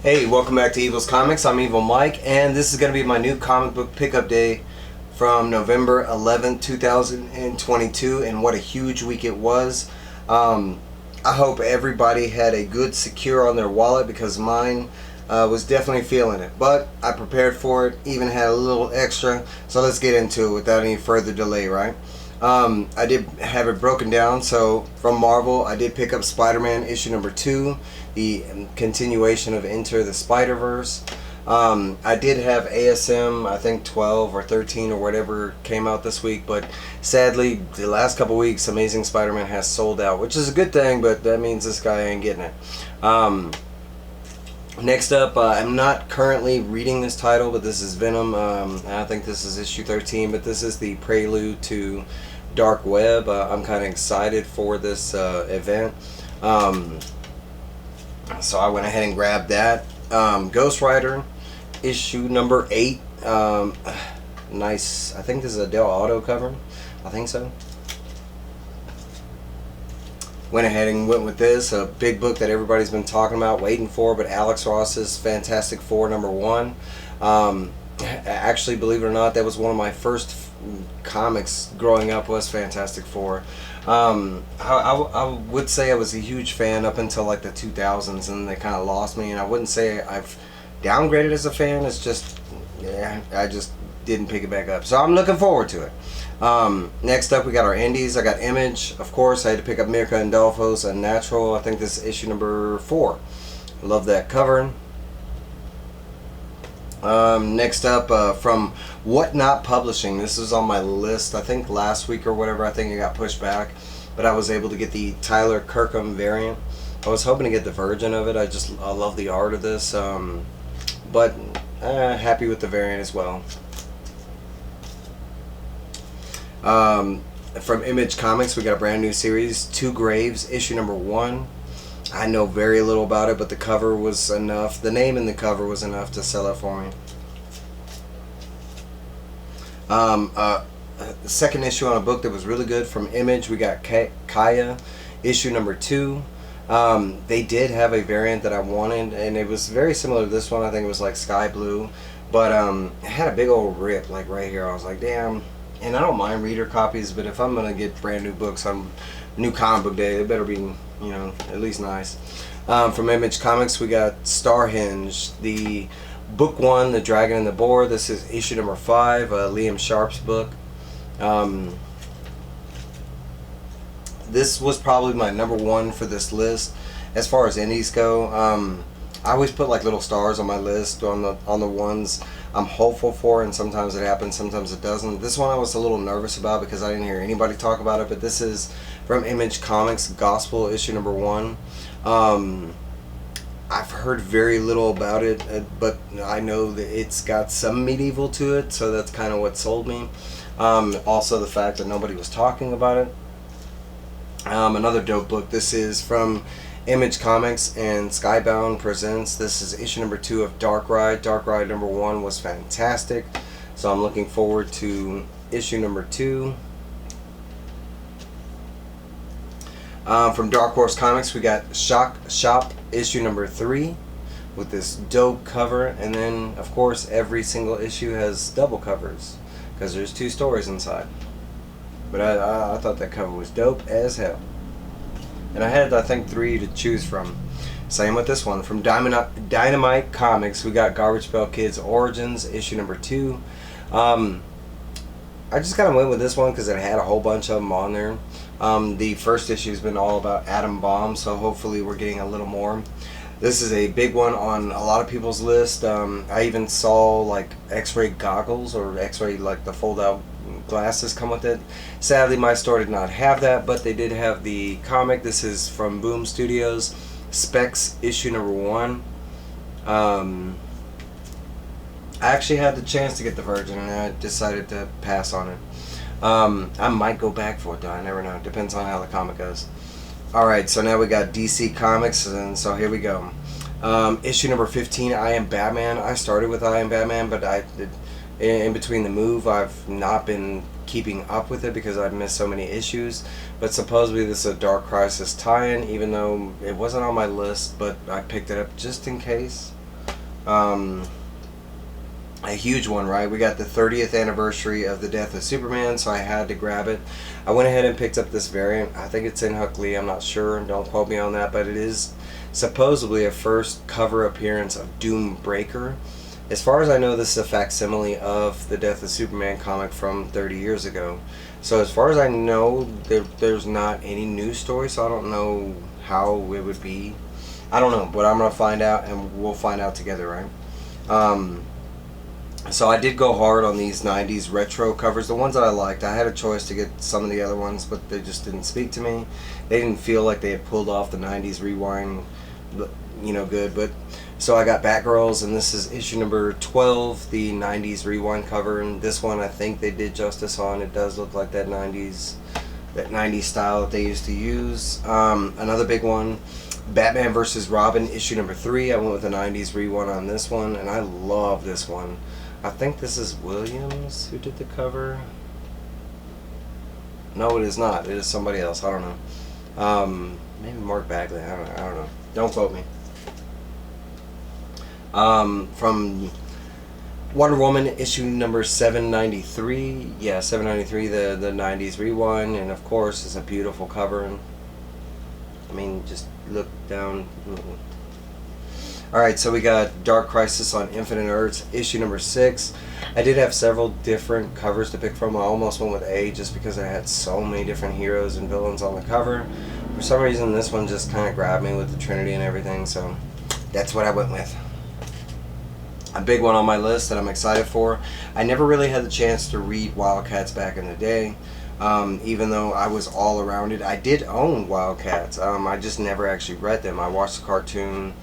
Hey, welcome back to Evil's Comics. I'm Evil Mike, and this is going to be my new comic book pickup day from November 11th, 2022, and what a huge week it was. I hope everybody had a good secure on their wallet because mine was definitely feeling it. But I prepared for it, even had a little extra, so let's get into it without any further delay, right? I did have it broken down. So from Marvel, I did pick up Spider-Man issue number 2, the continuation of Enter the Spider-Verse. I did have ASM, I think 12 or 13 or whatever came out this week, but sadly the last couple weeks Amazing Spider-Man has sold out, which is a good thing, but that means this guy ain't getting it. Next up, I'm not currently reading this title, but this is Venom. I think this is issue 13, but this is the prelude to Dark Web. I'm kind of excited for this event. So I went ahead and grabbed that. Ghost Rider, issue number 8. Nice. I think this is a Del Auto cover. I think so. Went ahead and went with this, a big book that everybody's been talking about, waiting for, but Alex Ross's Fantastic Four number 1. Actually, believe it or not, that was one of my first comics growing up, was Fantastic Four. I would say I was a huge fan up until like the 2000s, and they kind of lost me, and I wouldn't say I've downgraded as a fan. It's just, yeah, I just didn't pick it back up. So I'm looking forward to it. Next up, we got our indies. I got Image, of course. I had to pick up Mirka Andolfo's Unnatural. I think this is issue number 4. Love that cover. Next up, from Whatnot Publishing. This is on my list, I think last week or whatever. I think it got pushed back, but I was able to get the Tyler Kirkham variant. I was hoping to get the Virgin of it. I love the art of this, but happy with the variant as well. From Image Comics, we got a brand new series, Two Graves, issue number 1. I know very little about it, but the cover was enough. The name in the cover was enough to sell it for me. The second issue on a book that was really good from Image, we got Kaya, issue number 2. They did have a variant that I wanted, and it was very similar to this one. I think it was like sky blue, but it had a big old rip like right here. I was like, damn. And I don't mind reader copies, but if I'm gonna get brand new books on new comic book day, they better be, you know, at least nice. From Image Comics, we got Starhenge, the book 1, The Dragon and the Boar. This is issue number 5, Liam Sharp's book. This was probably my number 1 for this list as far as indies go. I always put like little stars on my list on the ones I'm hopeful for, and sometimes it happens, sometimes it doesn't. This one I was a little nervous about because I didn't hear anybody talk about it, but this is from Image Comics, Gospel, issue number 1. I've heard very little about it, but I know that it's got some medieval to it, so that's kind of what sold me. Also the fact that nobody was talking about it. Another dope book. This is from Image Comics and Skybound Presents. This is issue number 2 of Dark Ride. Dark Ride number 1 was fantastic, so I'm looking forward to issue number 2. From Dark Horse Comics, we got Shock Shop issue number 3 with this dope cover, and then of course every single issue has double covers because there's 2 stories inside. But I thought that cover was dope as hell. And I had, I think, 3 to choose from. Same with this one. From Dynamite Comics, we got Garbage Pail Kids Origins, issue number 2. I just kind of went with this one because it had a whole bunch of them on there. The first issue has been all about atom bombs, so hopefully we're getting a little more. This is a big one on a lot of people's list. I even saw like X-ray goggles, or X-ray, like the fold-out glasses come with it. Sadly, my store did not have that, but they did have the comic. This is from Boom Studios, Specs issue number 1. I actually had the chance to get the Virgin, and I decided to pass on it. I might go back for it though, I never know. Depends on how the comic goes. Alright, so now we got DC Comics, and so here we go. Issue number 15, I Am Batman. I started with I Am Batman, but in between the move, I've not been keeping up with it because I've missed so many issues. But supposedly this is a Dark Crisis tie-in, even though it wasn't on my list, but I picked it up just in case. A huge one, right? We got the 30th anniversary of the death of Superman, so I had to grab it. I went ahead and picked up this variant. I think it's in Huck Lee, I'm not sure, don't quote me on that, but it is supposedly a first cover appearance of Doom Breaker. As far as I know, this is a facsimile of the Death of Superman comic from 30 years ago. So as far as I know, there's not any news story, so I don't know how it would be. I don't know, but I'm going to find out, and we'll find out together, right? So I did go hard on these 90s retro covers, the ones that I liked. I had a choice to get some of the other ones, but they just didn't speak to me. They didn't feel like they had pulled off the 90s rewind, you know, good. But so I got Batgirls, and this is issue number 12, the 90s rewind cover. And this one, I think they did justice on. It does look like that 90s style that they used to use. Another big one, Batman vs. Robin, issue number 3. I went with the 90s rewind on this one, and I love this one. I think this is Williams who did the cover. No, it is not. It is somebody else. I don't know. Maybe Mark Bagley. I don't know. Don't quote me. From Wonder Woman, issue number 793. Yeah, 793, the 90s rewind. And of course, it's a beautiful cover. I mean, just look down. Alright, so we got Dark Crisis on Infinite Earths, issue number 6. I did have several different covers to pick from. I almost went with A just because I had so many different heroes and villains on the cover. For some reason, this one just kind of grabbed me with the Trinity and everything, so that's what I went with. A big one on my list that I'm excited for. I never really had the chance to read Wildcats back in the day. Even though I was all around it. I did own Wildcats. I just never actually read them. I watched the cartoon.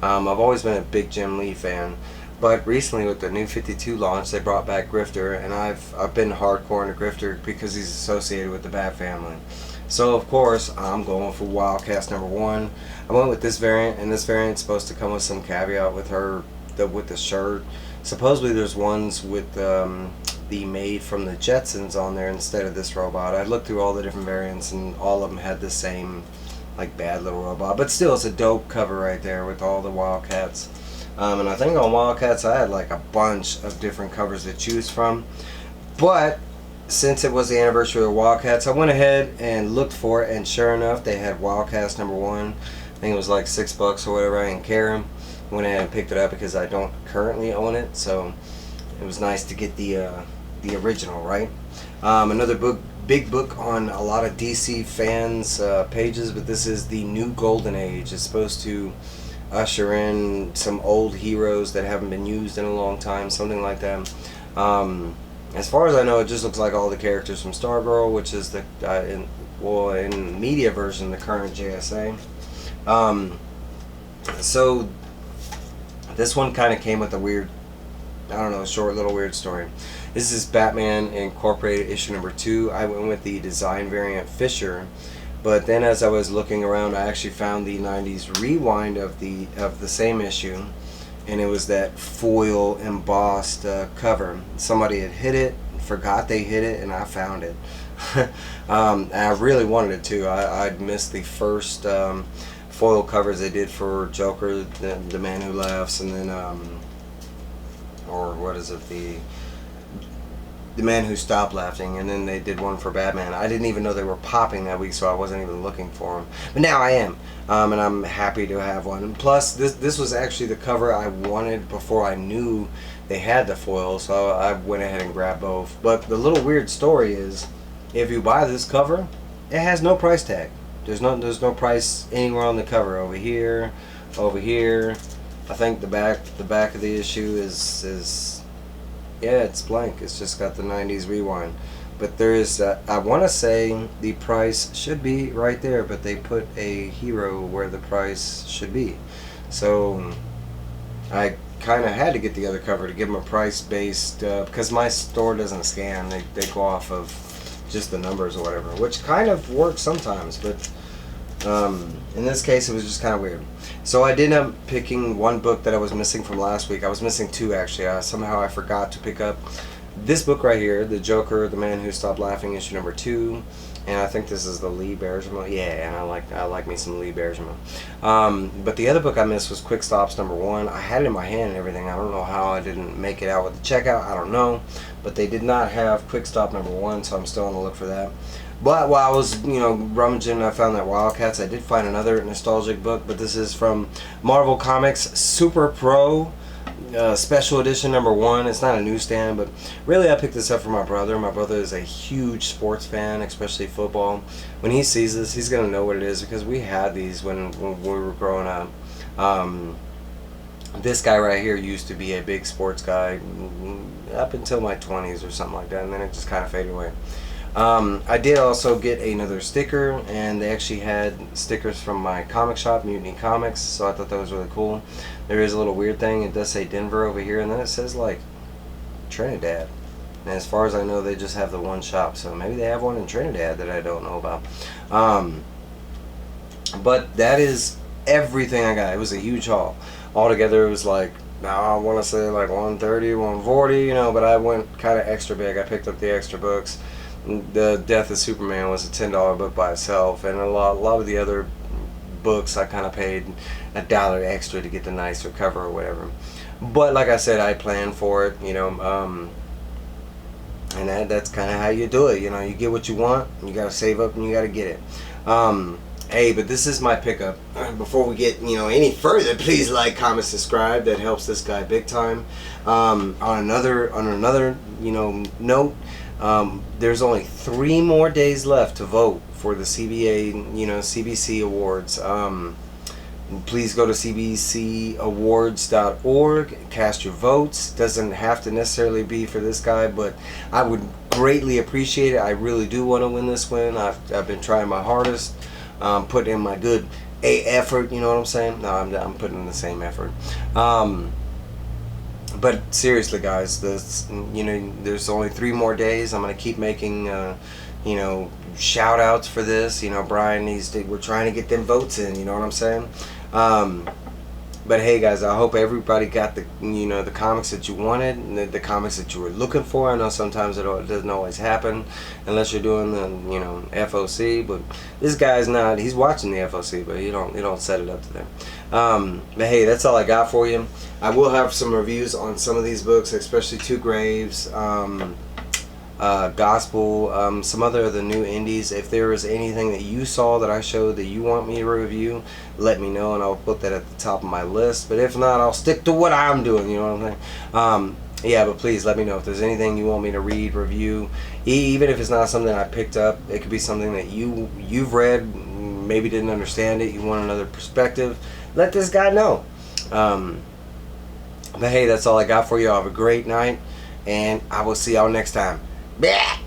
I've always been a big Jim Lee fan, but recently with the New 52 launch, they brought back Grifter, and I've been hardcore into Grifter because he's associated with the Bat family. So of course I'm going for Wildcats number 1. I went with this variant, and this variant's supposed to come with some caveat with with the shirt. Supposedly there's ones with the Maid from the Jetsons on there instead of this robot. I looked through all the different variants, and all of them had the same like bad little robot, but still it's a dope cover right there with all the Wildcats. And I think on Wildcats I had like a bunch of different covers to choose from, but since it was the anniversary of Wildcats, I went ahead and looked for it, and sure enough they had Wildcats number 1. I think it was like $6 or whatever. I didn't care. Went ahead and picked it up because I don't currently own it, so it was nice to get the original, right? Another big book on a lot of DC fans pages, but this is the New Golden Age. It's supposed to usher in some old heroes that haven't been used in a long time, something like that. As far as I know, it just looks like all the characters from Stargirl, which is the in media version, the current JSA. So this one kind of came with a weird, I don't know, short little weird story. This is Batman Incorporated issue number 2. I went with the design variant Fisher, but then as I was looking around, I actually found the 90s rewind of the same issue, and it was that foil embossed cover. Somebody had hit it, forgot they hit it, and I found it. I really wanted it too. I'd missed the first foil covers they did for Joker, the Man Who Laughs, and then or what is it, the Man Who Stopped Laughing, and then they did one for Batman. I didn't even know they were popping that week, so I wasn't even looking for them. But now I am, and I'm happy to have one. And plus, this was actually the cover I wanted before I knew they had the foil, so I went ahead and grabbed both. But the little weird story is, if you buy this cover, it has no price tag. There's no price anywhere on the cover. Over here. I think the back of the issue is yeah, it's blank. It's just got the 90s rewind. But there is, I want to say the price should be right there, but they put a hero where the price should be. So I kind of had to get the other cover to give them a price based, because my store doesn't scan. They go off of just the numbers or whatever, which kind of works sometimes, but in this case it was just kind of weird. So I did end up picking one book that I was missing from last week. I was missing 2 actually. Somehow I forgot to pick up this book right here, The Joker, The Man Who Stopped Laughing, issue number 2. and I think this is the Lee Bergamo. Yeah, and I like me some Lee Bergamo. But the other book I missed was Quick Stops #1. I had it in my hand and everything. I don't know how I didn't make it out with the checkout. I don't know, but they did not have Quick Stop #1, so I'm still on the look for that. But while I was, rummaging, I found that Wildcats. I did find another nostalgic book, but this is from Marvel Comics Super Pro. Special edition #1. It's not a newsstand, but really I picked this up for my brother. My brother is a huge sports fan, especially football. When he sees this, he's gonna know what it is, because we had these when we were growing up. This guy right here used to be a big sports guy up until my 20s or something like that, and then it just kind of faded away. I did also get another sticker, and they actually had stickers from my comic shop, Mutiny Comics, so I thought that was really cool. There is a little weird thing. It does say Denver over here, and then it says like Trinidad. And as far as I know, they just have the one shop, so maybe they have one in Trinidad that I don't know about. But that is everything I got. It was a huge haul. Altogether, it was like, now I want to say like 130, 140, but I went kind of extra big. I picked up the extra books. The Death of Superman was a $10 book by itself, and a lot of the other books I kind of paid $1 extra to get the nicer cover or whatever. But like I said, I planned for it, and that's kind of how you do it. You get what you want, you got to save up, and you got to get it. Hey, but this is my pickup. Before we get any further, please like, comment, subscribe. That helps this guy big time. On another note. There's only 3 more days left to vote for the CBC awards. Please go to cbcawards.org, cast your votes. Doesn't have to necessarily be for this guy, but I would greatly appreciate it. I really do want to win this one. I've been trying my hardest, putting in my good effort, you know what I'm saying? No, I'm putting in the same effort. But seriously, guys, there's only 3 more days. I'm gonna keep making shout outs for this. Brian we're trying to get them votes in, you know what I'm saying? But hey, guys, I hope everybody got the the comics that you wanted, and the comics that you were looking for. I know sometimes it doesn't always happen unless you're doing the FOC, but this guy's not. He's watching the FOC, but you don't set it up to them. But hey, that's all I got for you. I will have some reviews on some of these books, especially Two Graves, Gospel, some other of the new indies. If there is anything that you saw that I showed that you want me to review, let me know, and I'll put that at the top of my list. But if not, I'll stick to what I'm doing, you know what I'm saying? Yeah, but please let me know if there's anything you want me to read, review, even if it's not something I picked up. It could be something that you've read, maybe didn't understand it, you want another perspective. Let this guy know. But hey, that's all I got for you. Have a great night, and I will see y'all next time. Bleh.